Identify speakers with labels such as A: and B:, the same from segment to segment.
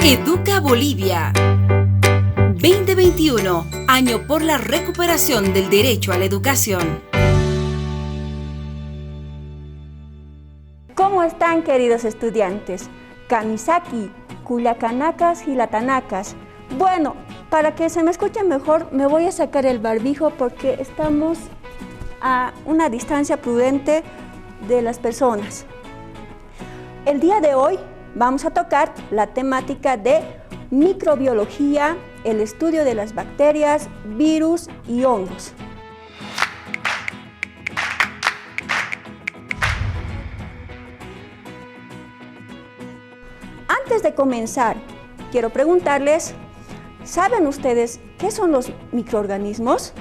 A: Educa Bolivia. 2021, año por la recuperación del derecho a la educación.
B: ¿Cómo están, queridos estudiantes? Kamisaki, Culiacanacas y Latanacas. Bueno, para que se me escuche mejor, me voy a sacar el barbijo porque estamos a una distancia prudente de las personas. El día de hoy vamos a tocar la temática de microbiología, el estudio de las bacterias, virus y hongos. Antes de comenzar, quiero preguntarles, ¿saben ustedes qué son los microorganismos?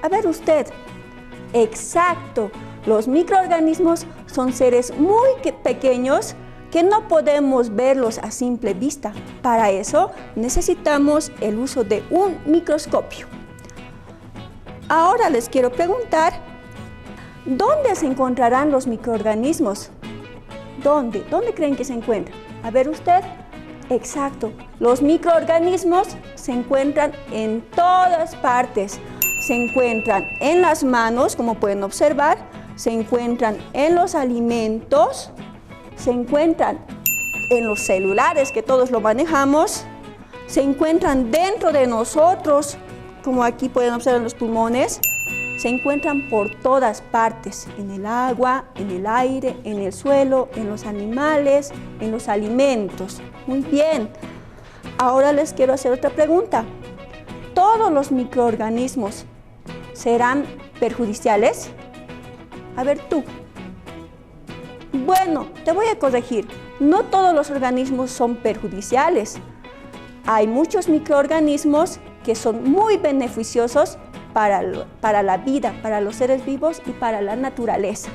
B: A ver usted, exacto, los microorganismos son seres muy pequeños que no podemos verlos a simple vista. Para eso necesitamos el uso de un microscopio. Ahora les quiero preguntar, ¿dónde se encontrarán los microorganismos? ¿Dónde? ¿Dónde creen que se encuentran? A ver usted, exacto, los microorganismos se encuentran en todas partes. Se encuentran en las manos, como pueden observar, se encuentran en los alimentos, se encuentran en los celulares, que todos lo manejamos, se encuentran dentro de nosotros, como aquí pueden observar los pulmones, se encuentran por todas partes, en el agua, en el aire, en el suelo, en los animales, en los alimentos. Muy bien, ahora les quiero hacer otra pregunta. ¿Todos los microorganismos serán perjudiciales? A ver tú. Bueno, te voy a corregir. No todos los organismos son perjudiciales. Hay muchos microorganismos que son muy beneficiosos para la vida, para los seres vivos y para la naturaleza.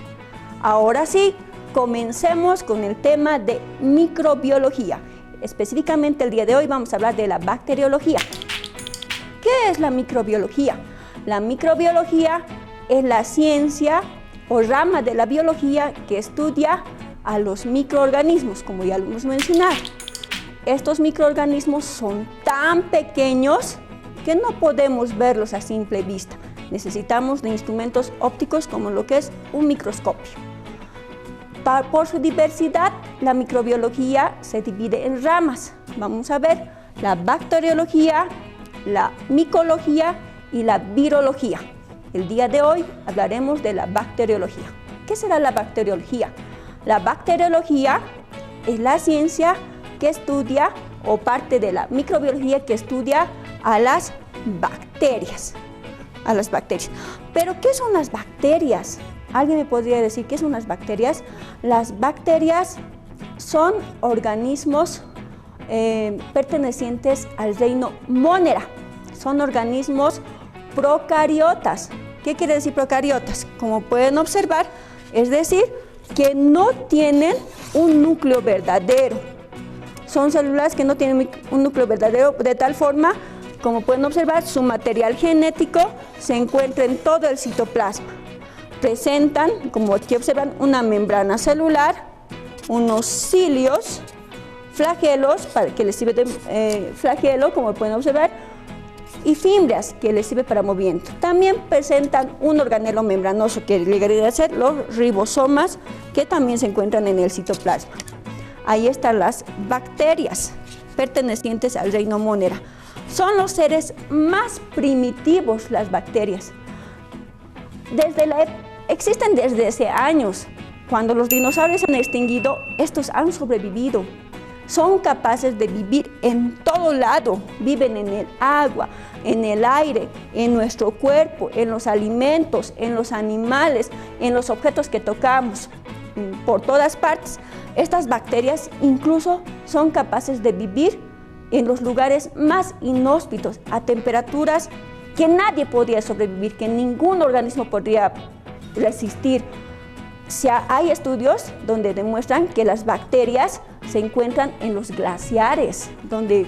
B: Ahora sí, comencemos con el tema de microbiología. Específicamente el día de hoy vamos a hablar de la bacteriología. ¿Qué es la microbiología? La microbiología es la ciencia o rama de la biología que estudia a los microorganismos, como ya lo hemos mencionado. Estos microorganismos son tan pequeños que no podemos verlos a simple vista. Necesitamos de instrumentos ópticos como lo que es un microscopio. Por su diversidad, la microbiología se divide en ramas. Vamos a ver la bacteriología, la micología y la virología. El día de hoy hablaremos de la bacteriología. ¿Qué será la bacteriología? La bacteriología es la ciencia que estudia, o parte de la microbiología que estudia a las bacterias. ¿Pero qué son las bacterias? ¿Alguien me podría decir qué son las bacterias? Las bacterias son organismos pertenecientes al reino Monera. Son organismos procariotas. ¿Qué quiere decir procariotas? Como pueden observar, es decir, que no tienen un núcleo verdadero. Son células que no tienen un núcleo verdadero, de tal forma, como pueden observar, su material genético se encuentra en todo el citoplasma. Presentan, como aquí observan, una membrana celular, unos cilios, flagelos, para que les sirve de flagelo, como pueden observar, y fimbrias, que les sirve para movimiento. También presentan un organelo membranoso, que llegaría a ser los ribosomas, que también se encuentran en el citoplasma. Ahí están las bacterias, pertenecientes al reino Monera. Son los seres más primitivos, las bacterias. Existen desde hace años. Cuando los dinosaurios se han extinguido, estos han sobrevivido. Son capaces de vivir en todo lado. Viven en el agua, en el aire, en nuestro cuerpo, en los alimentos, en los animales, en los objetos que tocamos, por todas partes. Estas bacterias incluso son capaces de vivir en los lugares más inhóspitos, a temperaturas que nadie podría sobrevivir, que ningún organismo podría resistir. Hay estudios donde demuestran que las bacterias se encuentran en los glaciares, en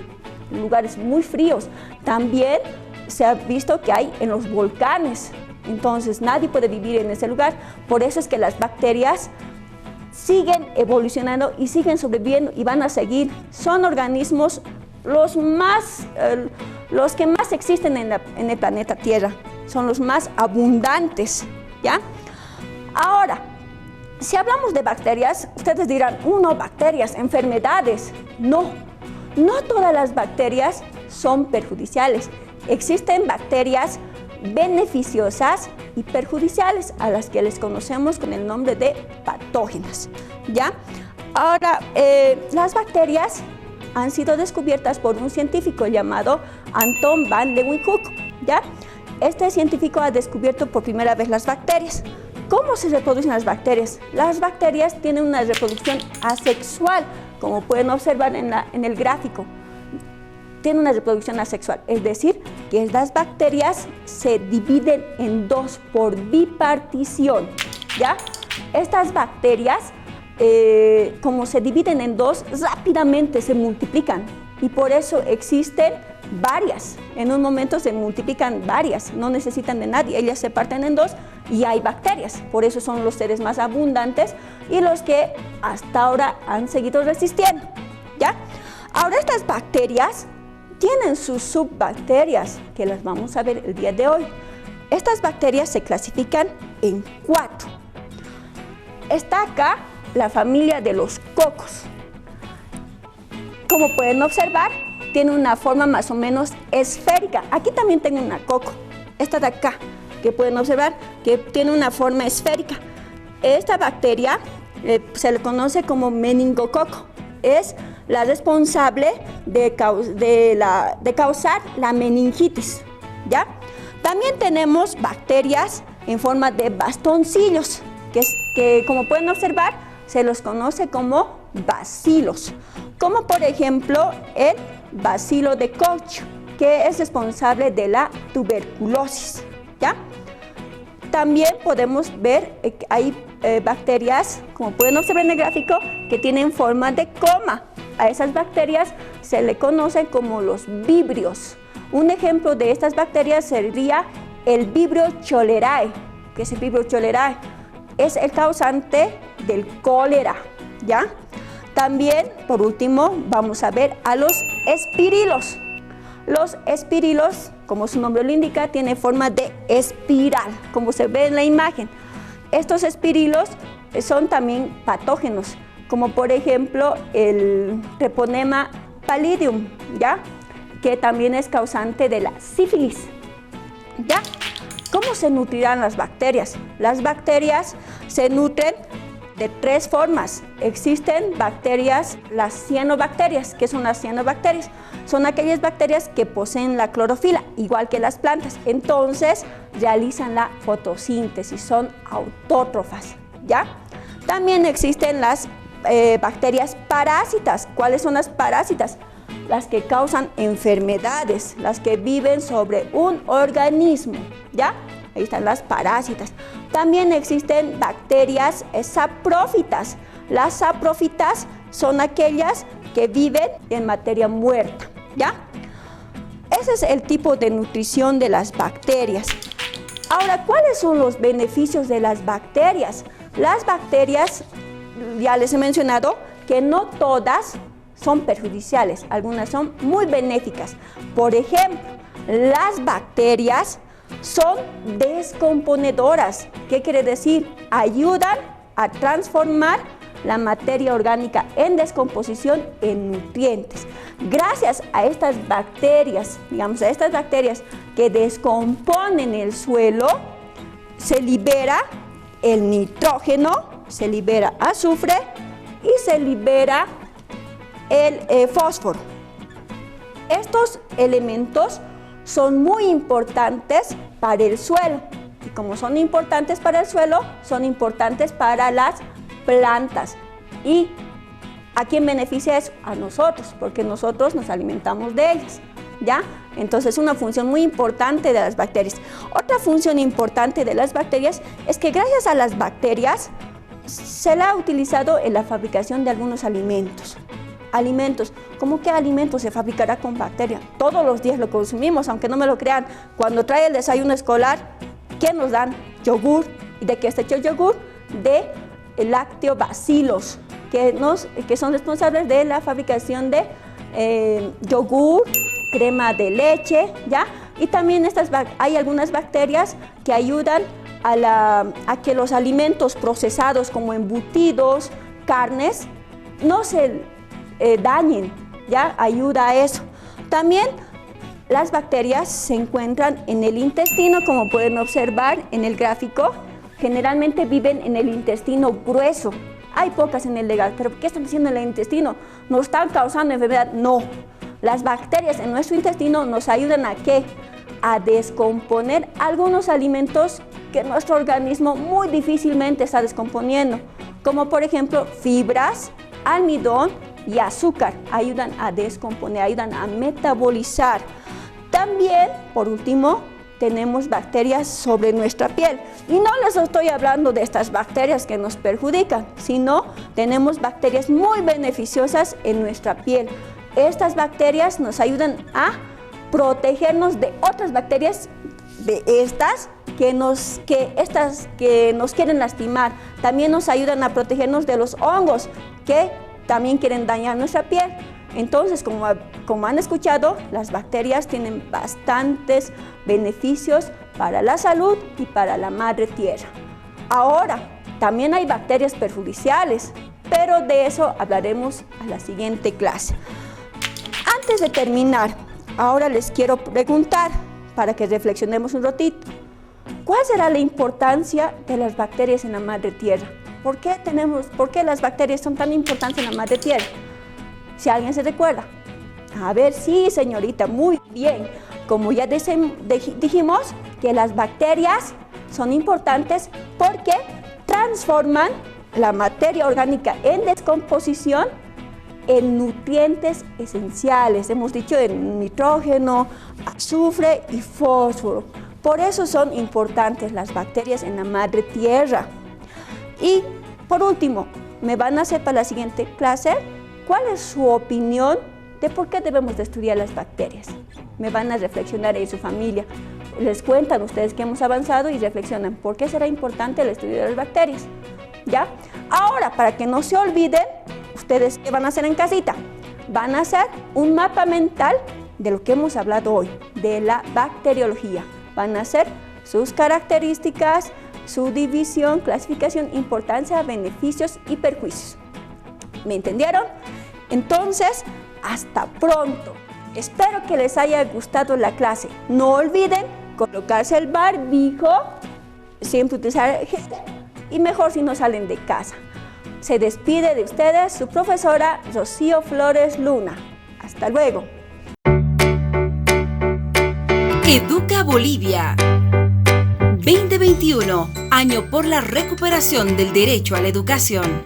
B: lugares muy fríos. También se ha visto que hay en los volcanes. Entonces nadie puede vivir en ese lugar. Por eso es que las bacterias siguen evolucionando y siguen sobreviviendo y van a seguir. Son organismos los que más existen en el planeta Tierra, son los más abundantes, ¿ya? Ahora, si hablamos de bacterias, ustedes dirán, no, bacterias, enfermedades. No todas las bacterias son perjudiciales. Existen bacterias beneficiosas y perjudiciales, a las que les conocemos con el nombre de patógenas, ¿ya? Ahora, las bacterias han sido descubiertas por un científico llamado Anton van Leeuwenhoek, ¿ya? Este científico ha descubierto por primera vez las bacterias. ¿Cómo se reproducen las bacterias? Las bacterias tienen una reproducción asexual, como pueden observar en el gráfico. Tienen una reproducción asexual, es decir, que las bacterias se dividen en dos por bipartición, ¿ya? Estas bacterias, como se dividen en dos, rápidamente se multiplican y por eso existen varias. En un momento se multiplican varias, no necesitan de nadie, ellas se parten en dos y hay bacterias. Por eso son los seres más abundantes y los que hasta ahora han seguido resistiendo, ¿ya? Ahora, estas bacterias tienen sus subbacterias, que las vamos a ver el día de hoy. Estas bacterias se clasifican en 4. Está acá la familia de los cocos. Como pueden observar, tiene una forma más o menos esférica. Aquí también tengo una coco, esta de acá, que pueden observar que tiene una forma esférica. Esta bacteria se le conoce como meningococo. Es la responsable de causar la meningitis, ¿ya? También tenemos bacterias en forma de bastoncillos, que como pueden observar, se los conoce como bacilos, como por ejemplo el bacilo de Koch, que es responsable de la tuberculosis, ¿ya? También podemos ver que hay bacterias, como pueden observar en el gráfico, que tienen forma de coma. A esas bacterias se le conoce como los vibrios. Un ejemplo de estas bacterias sería el Vibrio cholerae. ¿Qué es el Vibrio cholerae? Es el causante del cólera, ¿ya? También, por último, vamos a ver a los espirilos. Los espirilos, como su nombre lo indica, tienen forma de espiral, como se ve en la imagen. Estos espirilos son también patógenos, como por ejemplo el Treponema pallidum, ¿ya? Que también es causante de la sífilis, ¿ya? ¿Cómo se nutrirán las bacterias? Las bacterias se nutren de 3 formas. Existen bacterias, las cianobacterias. ¿Qué son las cianobacterias? Son aquellas bacterias que poseen la clorofila, igual que las plantas. Entonces, realizan la fotosíntesis, son autótrofas, ¿ya? También existen las bacterias parásitas. ¿Cuáles son las parásitas? Las que causan enfermedades, las que viven sobre un organismo, ¿ya? Ahí están las parásitas. También existen bacterias saprófitas. Las saprófitas son aquellas que viven en materia muerta, ¿ya? Ese es el tipo de nutrición de las bacterias. Ahora, ¿cuáles son los beneficios de las bacterias? Las bacterias, ya les he mencionado que no todas son perjudiciales, algunas son muy benéficas. Por ejemplo, las bacterias son descomponedoras. ¿Qué quiere decir? Ayudan a transformar la materia orgánica en descomposición en nutrientes. Gracias a estas bacterias, digamos, a estas bacterias que descomponen el suelo, se libera el nitrógeno, se libera azufre y se libera el fósforo. Estos elementos son muy importantes para el suelo y como son importantes para el suelo, son importantes para las plantas. ¿Y a quién beneficia eso? A nosotros, porque nosotros nos alimentamos de ellas, ¿ya? Entonces, una función muy importante de las bacterias. Otra función importante de las bacterias es que gracias a las bacterias se la ha utilizado en la fabricación de algunos alimentos. Alimentos, ¿cómo qué alimento se fabricará con bacteria? Todos los días lo consumimos, aunque no me lo crean. Cuando trae el desayuno escolar, ¿qué nos dan? Yogur. ¿Y de qué está hecho el yogur? De lactobacilos, que son responsables de la fabricación de yogur, crema de leche, ¿ya? Y también hay algunas bacterias que ayudan a que los alimentos procesados como embutidos, carnes, no se dañen, ¿ya? Ayuda a eso. También las bacterias se encuentran en el intestino, como pueden observar en el gráfico. Generalmente viven en el intestino grueso. Hay pocas en el delgado, pero ¿qué están haciendo en el intestino? ¿Nos están causando enfermedad? No. Las bacterias en nuestro intestino nos ayudan ¿a qué? A descomponer algunos alimentos que nuestro organismo muy difícilmente está descomponiendo, como por ejemplo fibras, almidón y azúcar. Ayudan a descomponer, ayudan a metabolizar. También, por último, tenemos bacterias sobre nuestra piel. Y no les estoy hablando de estas bacterias que nos perjudican, sino tenemos bacterias muy beneficiosas en nuestra piel. Estas bacterias nos ayudan a protegernos de otras bacterias, de estas que nos quieren lastimar. También nos ayudan a protegernos de los hongos que también quieren dañar nuestra piel. Entonces, como han escuchado, las bacterias tienen bastantes beneficios para la salud y para la madre tierra. Ahora, también hay bacterias perjudiciales, pero de eso hablaremos a la siguiente clase. Antes de terminar, ahora les quiero preguntar, para que reflexionemos un ratito, ¿cuál será la importancia de las bacterias en la madre tierra? ¿Por qué las bacterias son tan importantes en la madre tierra? Si alguien se recuerda. A ver, sí, señorita, muy bien. Como ya dijimos, que las bacterias son importantes porque transforman la materia orgánica en descomposición en nutrientes esenciales. Hemos dicho en nitrógeno, azufre y fósforo. Por eso son importantes las bacterias en la madre tierra. Y por último, me van a hacer para la siguiente clase, ¿cuál es su opinión de por qué debemos de estudiar las bacterias? Me van a reflexionar en su familia. Les cuentan ustedes que hemos avanzado y reflexionan por qué será importante el estudio de las bacterias. ¿Ya? Ahora, para que no se olviden, ¿ustedes qué van a hacer en casita? Van a hacer un mapa mental de lo que hemos hablado hoy, de la bacteriología. Van a hacer sus características, su división, clasificación, importancia, beneficios y perjuicios. ¿Me entendieron? Entonces, hasta pronto. Espero que les haya gustado la clase. No olviden colocarse el barbijo, siempre utilizar el gel y mejor si no salen de casa. Se despide de ustedes su profesora Rocío Flores Luna. Hasta luego.
A: Educa Bolivia 2021, año por la recuperación del derecho a la educación.